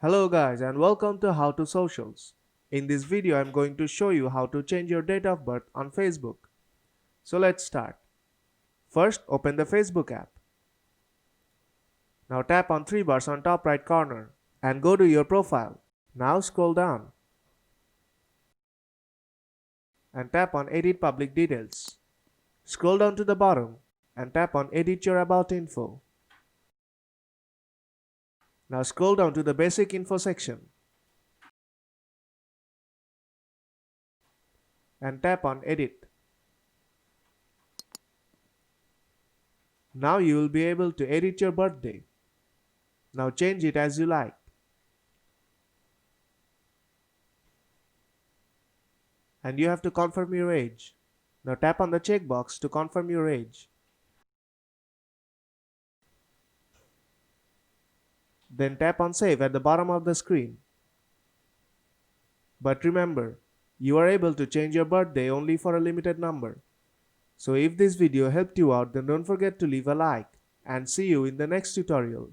Hello guys and welcome to How to Socials. In this video I'm going to show you how to change your date of birth on Facebook. So let's start. First open the Facebook app. Now tap on three bars on top right corner and go to your profile. Now scroll down and tap on Edit Public Details. Scroll down to the bottom and tap on Edit Your About Info. Now scroll down to the Basic Info section and tap on Edit. Now you will be able to edit your birthday. Now change it as you like. And you have to confirm your age. Now tap on the checkbox to confirm your age. Then tap on Save at the bottom of the screen. But remember, you are able to change your birthday only for a limited number. So if this video helped you out, then don't forget to leave a like and see you in the next tutorial.